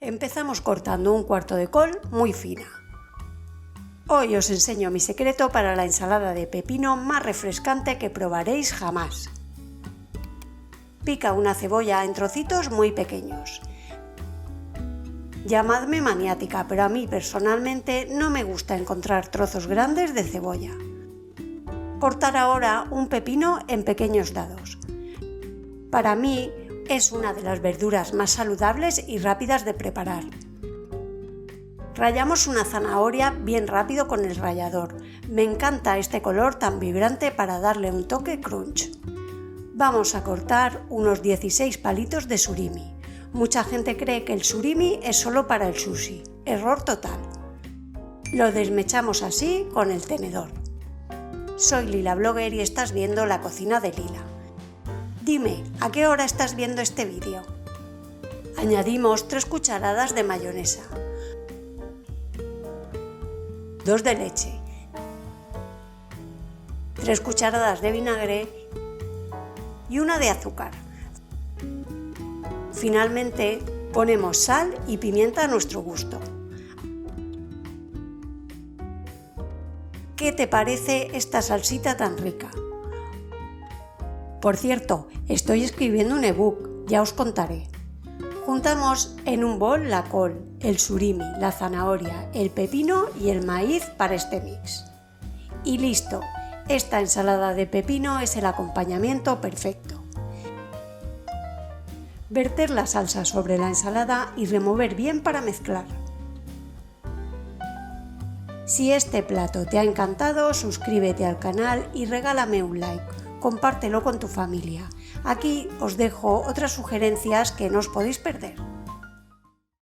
Empezamos cortando un cuarto de col muy fina. Hoy os enseño mi secreto para la ensalada de pepino más refrescante que probaréis jamás. Pica una cebolla en trocitos muy pequeños. Llamadme maniática, pero a mí personalmente no me gusta encontrar trozos grandes de cebolla. Cortar ahora un pepino en pequeños dados. Para mí es una de las verduras más saludables y rápidas de preparar. Rallamos una zanahoria bien rápido con el rallador. Me encanta este color tan vibrante para darle un toque crunch. Vamos a cortar unos 16 palitos de surimi. Mucha gente cree que el surimi es solo para el sushi. Error total. Lo desmechamos así con el tenedor. Soy Lila Blogger y estás viendo La Cocina de Lila. Dime, ¿a qué hora estás viendo este vídeo? Añadimos 3 cucharadas de mayonesa, 2 de leche, 3 cucharadas de vinagre y 1 de azúcar. Finalmente ponemos sal y pimienta a nuestro gusto. ¿Qué te parece esta salsita tan rica? Por cierto, estoy escribiendo un ebook, ya os contaré. Juntamos en un bol la col, el surimi, la zanahoria, el pepino y el maíz para este mix. Y listo, esta ensalada de pepino es el acompañamiento perfecto. Verter la salsa sobre la ensalada y remover bien para mezclar. Si este plato te ha encantado, suscríbete al canal y regálame un like. Compártelo con tu familia. Aquí os dejo otras sugerencias que no os podéis perder.